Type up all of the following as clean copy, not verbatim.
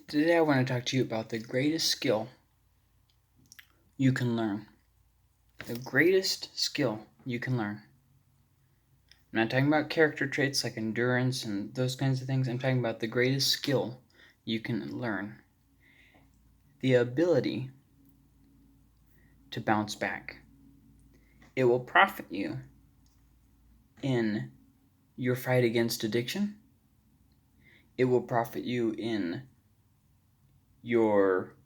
Today I want to talk to you about the greatest skill you can learn. The greatest skill you can learn. I'm not talking about character traits like endurance and those kinds of things. I'm talking about the greatest skill you can learn. The ability to bounce back. It will profit you in your fight against addiction. It will profit you in your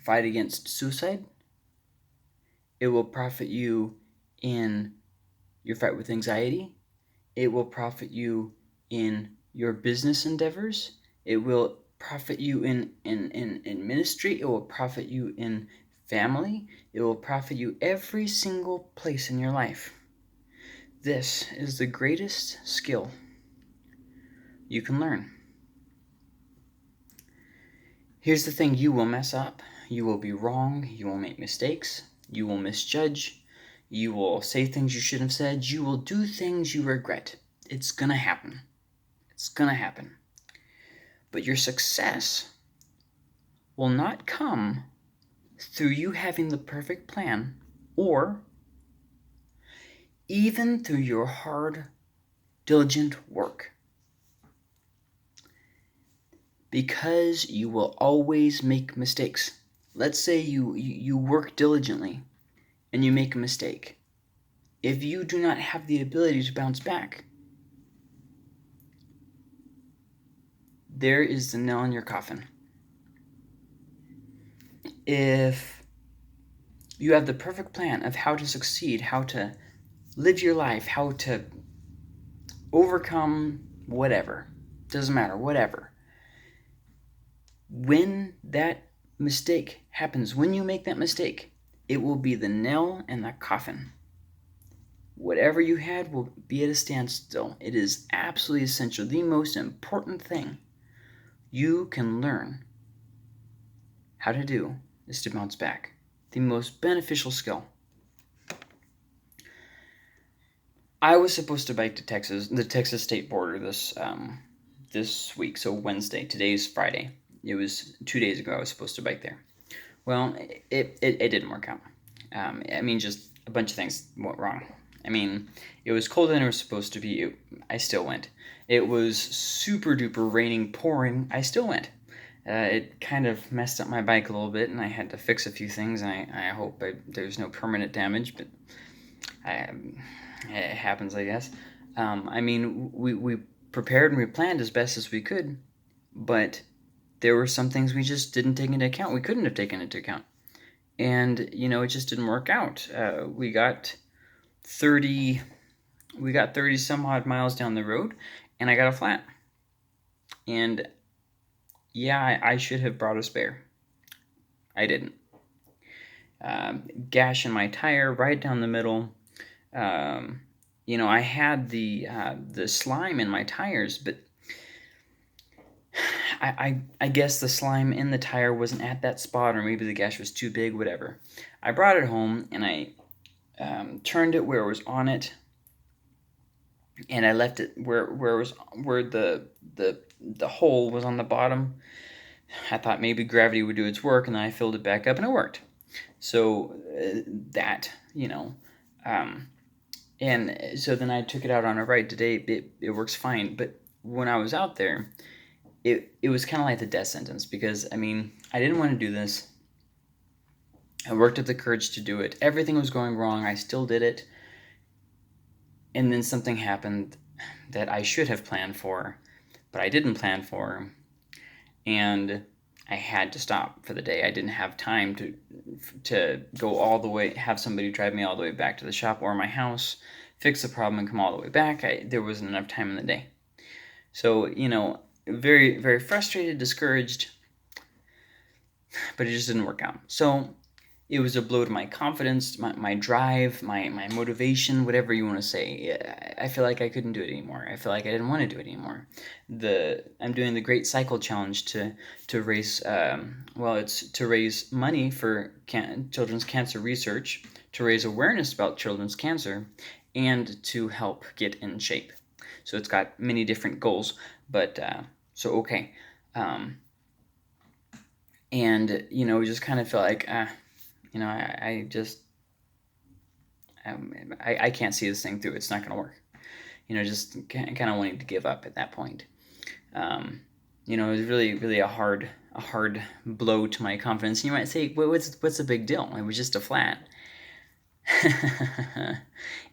fight against suicide. It will profit you in your fight with anxiety. It will profit you in your business endeavors. It will profit you in ministry. It will profit you in family. It will profit you every single place in your life. This is the greatest skill you can learn. Here's the thing: you will mess up. You will be wrong. You will make mistakes. You will misjudge. You will say things you shouldn't have said. You will do things you regret. It's gonna happen. It's gonna happen. But your success will not come through you having the perfect plan or even through your hard, diligent work. Because you will always make mistakes. Let's say you work diligently and you make a mistake. If you do not have the ability to bounce back, there is the nail in your coffin. If you have the perfect plan of how to succeed, how to live your life, how to overcome whatever, doesn't matter, whatever. When that mistake happens, when you make that mistake, it will be the nail in the coffin. Whatever you had will be at a standstill. It is absolutely essential. The most important thing you can learn how to do is to bounce back. The most beneficial skill. I was supposed to bike to Texas, the Texas state border this week, so Wednesday. Today's Friday. It was 2 days ago I was supposed to bike there. Well, it didn't work out. Just a bunch of things went wrong. It was colder than it was supposed to be. I still went. It was super duper raining, pouring. I still went. It kind of messed up my bike a little bit, and I had to fix a few things. And I hope there's no permanent damage, but it happens, I guess. We prepared and we planned as best as we could, but there were some things we just didn't take into account. We couldn't have taken into account. And, it just didn't work out. We got 30 some odd miles down the road, and I got a flat. And yeah, I should have brought a spare. I didn't. Gash in my tire right down the middle. I had the slime in my tires, but I guess the slime in the tire wasn't at that spot, or maybe the gash was too big, whatever. I brought it home, and I turned it where it was on it, and I left it where the hole was on the bottom. I thought maybe gravity would do its work, and then I filled it back up, and it worked. So and so then I took it out on a ride today. It works fine, but when I was out there, it was kind of like the death sentence, because I didn't want to do this. I worked up the courage to do it. Everything was going wrong. I still did it. And then something happened that I should have planned for, but I didn't plan for. And I had to stop for the day. I didn't have time to go all the way, have somebody drive me all the way back to the shop or my house, fix the problem, and come all the way back. There wasn't enough time in the day. So, very, very frustrated, discouraged, but it just didn't work out. So it was a blow to my confidence, my drive, my motivation, whatever you want to say. I feel like I couldn't do it anymore. I feel like I didn't want to do it anymore. I'm doing the Great Cycle Challenge to raise it's to raise money for children's cancer research, to raise awareness about children's cancer, and to help get in shape. So it's got many different goals, but okay. And, just kind of felt like, I can't see this thing through. It's not going to work. Just kind of wanting to give up at that point. Um, it was really, really a hard blow to my confidence. You might say, well, what's the big deal? It was just a flat.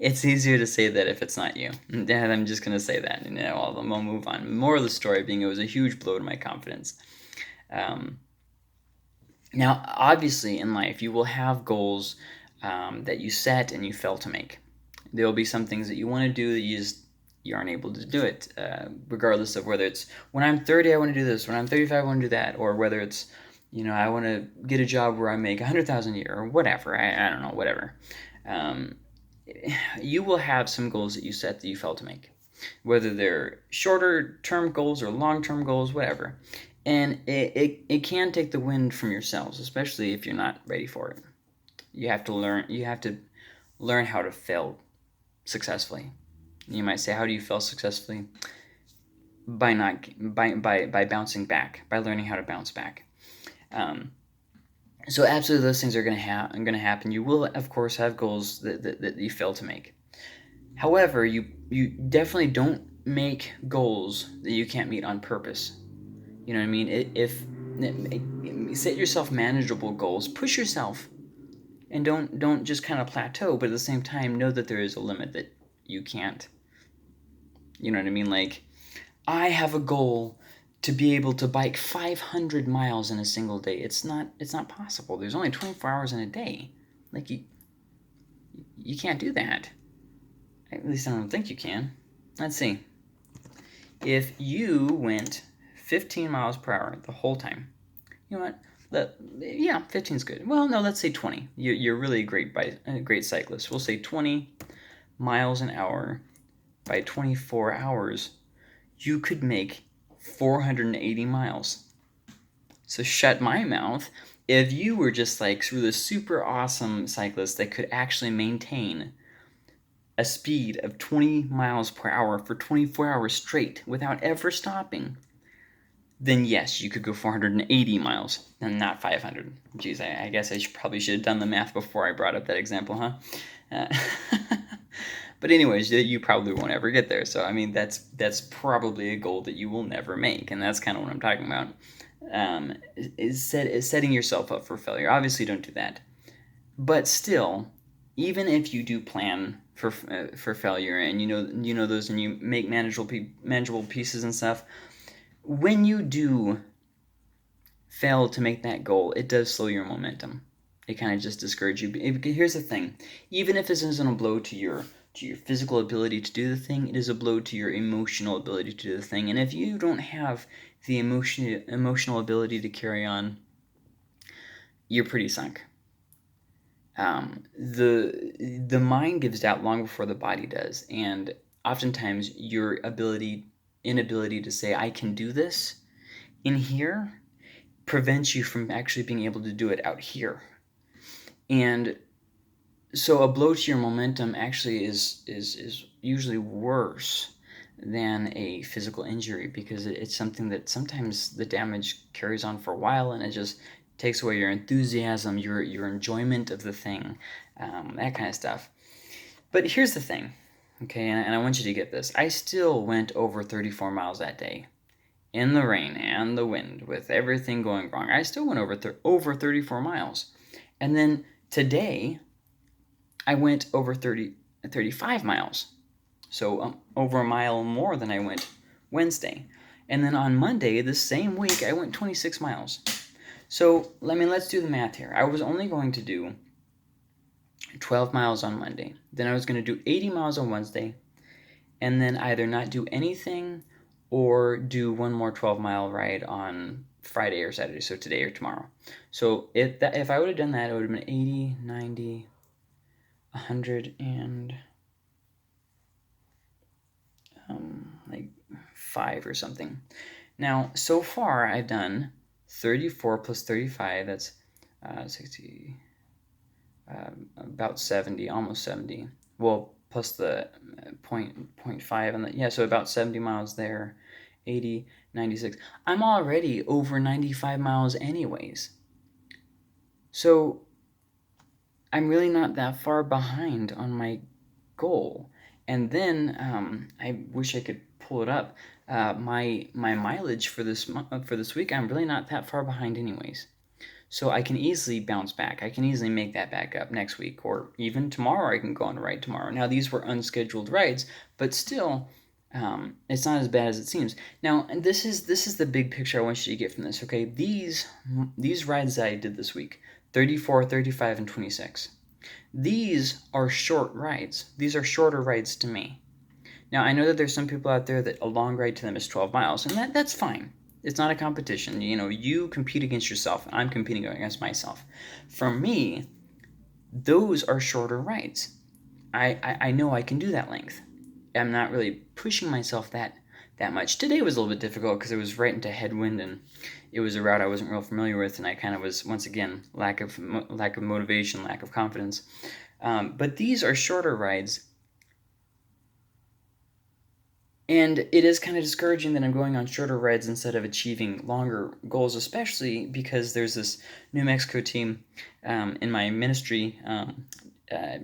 It's easier to say that if it's not you. Dad, I'm just going to say that, and I'll move on. More of the story being it was a huge blow to my confidence. Um, Now, obviously, in life, you will have goals that you set and you fail to make. There will be some things that you want to do that you aren't able to do it, regardless of whether it's when I'm 30, I want to do this, when I'm 35, I want to do that, or whether it's I want to get a job where I make 100,000 a year or whatever. I don't know, whatever. Um, you will have some goals that you set that you fail to make, whether they're shorter term goals or long term goals, whatever. And it can take the wind from yourselves, especially if you're not ready for it. You have to learn how to fail successfully. You might say, how do you fail successfully? By bouncing back, by learning how to bounce back. Um, so absolutely those things are going to happen. You will of course have goals that you fail to make. However, you definitely don't make goals that you can't meet on purpose. You know what I mean? If set yourself manageable goals, push yourself, and don't just kind of plateau, but at the same time know that there is a limit that you can't. You know what I mean? Like, I have a goal to be able to bike 500 miles in a single day. It's not possible. There's only 24 hours in a day. Like, you can't do that. At least I don't think you can. Let's see. If you went 15 miles per hour the whole time, you know what? Yeah, 15 is good. Well, no, let's say 20. You're really a great cyclist. We'll say 20 miles an hour by 24 hours. You could make 480 miles. So shut my mouth. If you were just like the super awesome cyclist that could actually maintain a speed of 20 miles per hour for 24 hours straight without ever stopping, then yes, you could go 480 miles and not 500. Geez, I guess I probably should have done the math before I brought up that example, huh? But anyways, you probably won't ever get there. So I mean, that's probably a goal that you will never make, and that's kind of what I'm talking about. Is setting yourself up for failure. Obviously, don't do that. But still, even if you do plan for failure, and you know those, and you make manageable pieces and stuff, when you do fail to make that goal, it does slow your momentum. It kind of just discourages you. Here's the thing: even if this isn't a blow to your physical ability to do the thing, it is a blow to your emotional ability to do the thing. And if you don't have the emotional ability to carry on, you're pretty sunk. The mind gives out long before the body does, and oftentimes your inability to say I can do this in here prevents you from actually being able to do it out here. And so a blow to your momentum actually is usually worse than a physical injury, because it's something that sometimes the damage carries on for a while, and it just takes away your enthusiasm, your enjoyment of the thing, that kind of stuff. But here's the thing, okay, and I want you to get this. I still went over 34 miles that day. In the rain and the wind, with everything going wrong, I still went over 34 miles. And then today, I went over 35 miles. So over a mile more than I went Wednesday. And then on Monday, the same week, I went 26 miles. So, let's do the math here. I was only going to do 12 miles on Monday. Then I was going to do 80 miles on Wednesday. And then either not do anything or do one more 12-mile ride on Friday or Saturday, so today or tomorrow. So if I would have done that, it would have been 80, 90, 100, and like 5 or something. Now, so far, I've done 34 plus 35, that's 60, about 70, almost 70. Well, plus the point 0.5, and so about 70 miles there. 80, 96. I'm already over 95 miles anyways. So I'm really not that far behind on my goal. And then I wish I could pull it up. My mileage for this week, I'm really not that far behind anyways. So I can easily bounce back. I can easily make that back up next week, or even tomorrow. I can go on a ride tomorrow. Now these were unscheduled rides, but still, it's not as bad as it seems. Now, and this is the big picture I want you to get from this. Okay, these rides that I did this week, 34, 35, and 26. These are short rides. These are shorter rides to me. Now, I know that there's some people out there that a long ride to them is 12 miles, and that's fine. It's not a competition. You compete against yourself. I'm competing against myself. For me, those are shorter rides. I know I can do that length. I'm not really pushing myself that much. Today was a little bit difficult because it was right into headwind, and it was a route I wasn't real familiar with, and I kind of was, once again, lack of motivation, lack of confidence. But these are shorter rides, and it is kind of discouraging that I'm going on shorter rides instead of achieving longer goals, especially because there's this New Mexico team in my ministry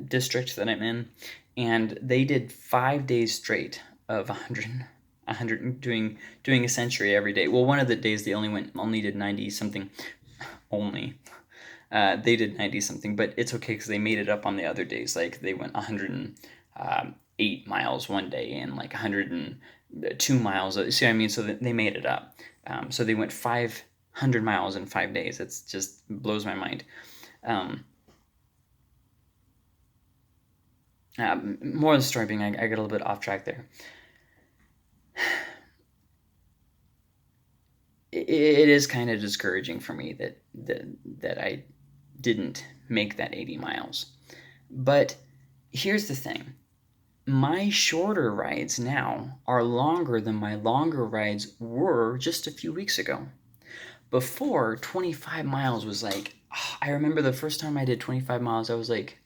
district that I'm in, and they did 5 days straight of 100 doing a century every day. Well, one of the days they only did 90 something. Only they did 90 something, but it's okay because they made it up on the other days. Like they went 108 miles one day and like 102 miles. See what I mean? So they made it up. So they went 500 miles in 5 days. It just blows my mind. More of the story being, I got a little bit off track there. It is kind of discouraging for me that I didn't make that 80 miles. But here's the thing. My shorter rides now are longer than my longer rides were just a few weeks ago. Before, 25 miles was like, I remember the first time I did 25 miles, I was like,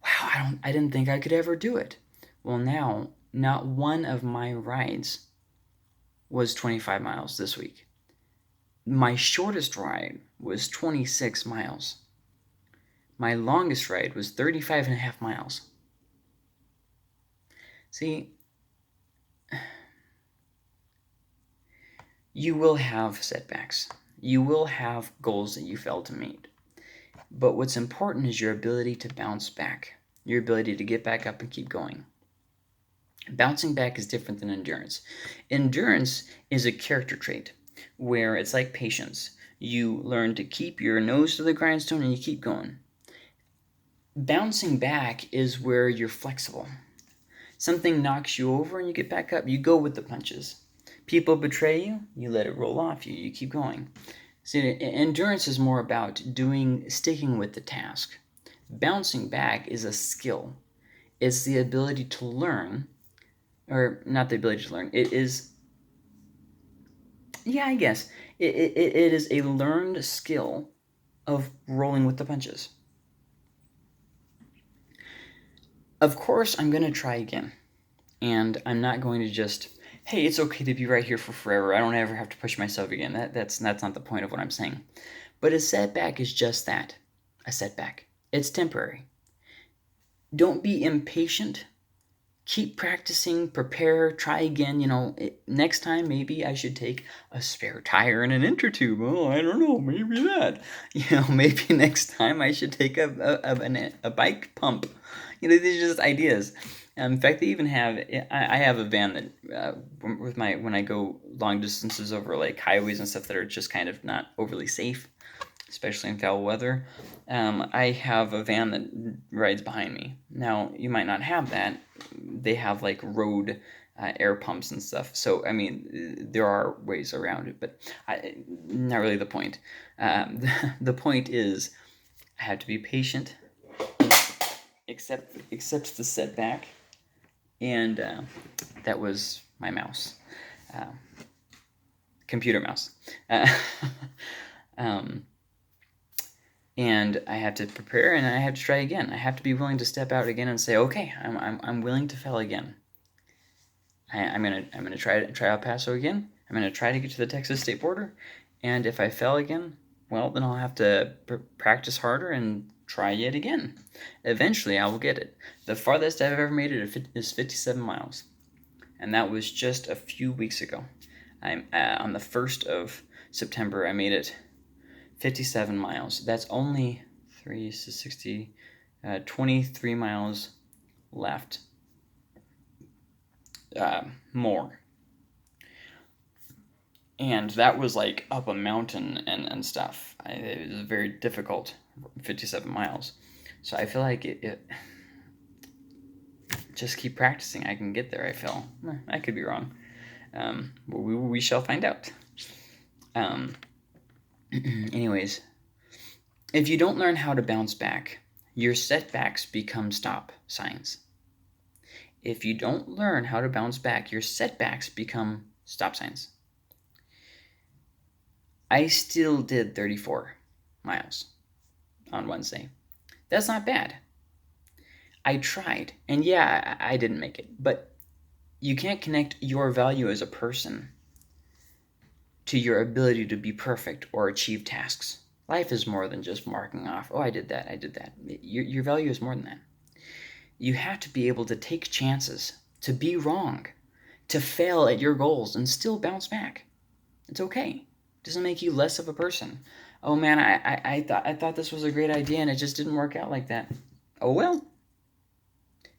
wow, I didn't think I could ever do it. Well, now, not one of my rides was 25 miles this week. My shortest ride was 26 miles. My longest ride was 35 and a half miles. See, you will have setbacks. You will have goals that you fail to meet. But what's important is your ability to bounce back, your ability to get back up and keep going. Bouncing back is different than endurance. Endurance is a character trait where it's like patience. You learn to keep your nose to the grindstone and you keep going. Bouncing back is where you're flexible. Something knocks you over and you get back up. You go with the punches. People betray you, you let it roll off you. You keep going. See, endurance is more about sticking with the task. Bouncing back is a skill. It's the ability to learn, or not the ability to learn. It is, yeah, I guess. It is a learned skill of rolling with the punches. Of course, I'm going to try again. And I'm not going to just, hey, it's okay to be right here for forever. I don't ever have to push myself again. That's not the point of what I'm saying. But a setback is just that, a setback. It's temporary. Don't be impatient. Keep practicing, prepare, try again. Next time maybe I should take a spare tire and an inner tube. Oh, I don't know, maybe that. Maybe next time I should take a bike pump. These are just ideas. In fact, they even have. I have a van that when I go long distances over like highways and stuff that are just kind of not overly safe, especially in foul weather. I have a van that rides behind me. Now you might not have that. They have like road air pumps and stuff. So I mean, there are ways around it, but not really the point. The point is, I have to be patient, accept the setback. And that was my mouse, computer mouse. And I have to prepare, and I have to try again. I have to be willing to step out again and say, okay, I'm willing to fail again. I'm gonna try El Paso again. I'm gonna try to get to the Texas state border, and if I fail again, well, then I'll have to practice harder and try yet again. Eventually, I will get it. The farthest I've ever made it is 57 miles, and that was just a few weeks ago. I'm on the 1st of September. I made it 57 miles. That's only 60, 23 miles left. More. And that was like up a mountain and stuff. It was very difficult, 57 miles. So I feel like it just keep practicing. I can get there, I feel. I could be wrong. We shall find out. Anyways, if you don't learn how to bounce back, your setbacks become stop signs. If you don't learn how to bounce back, your setbacks become stop signs. I still did 34 miles on Wednesday. That's not bad. I tried, and yeah, I didn't make it, but you can't connect your value as a person to your ability to be perfect or achieve tasks. Life is more than just marking off, oh, I did that. Your value is more than that. You have to be able to take chances, to be wrong, to fail at your goals and still bounce back. It's okay. It doesn't make you less of a person. Oh man, I thought this was a great idea and it just didn't work out like that. Oh well.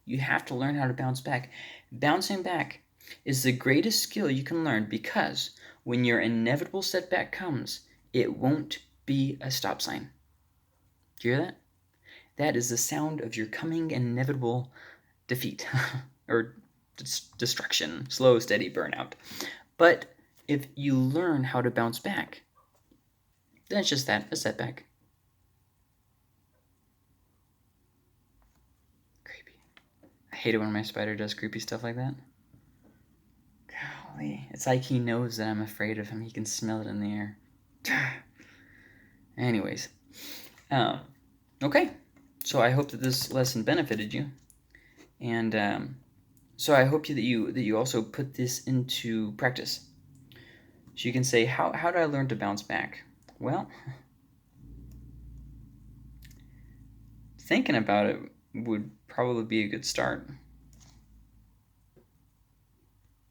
You have to learn how to bounce back. Bouncing back is the greatest skill you can learn because when your inevitable setback comes, it won't be a stop sign. Do you hear that? That is the sound of your coming inevitable defeat or destruction, slow, steady burnout. But if you learn how to bounce back, then it's just that, a setback. Creepy. I hate it when my spider does creepy stuff like that. Golly. It's like he knows that I'm afraid of him. He can smell it in the air. Anyways. Okay. So I hope that this lesson benefited you. And so I hope that you also put this into practice. So you can say, how do I learn to bounce back? Well, thinking about it would probably be a good start.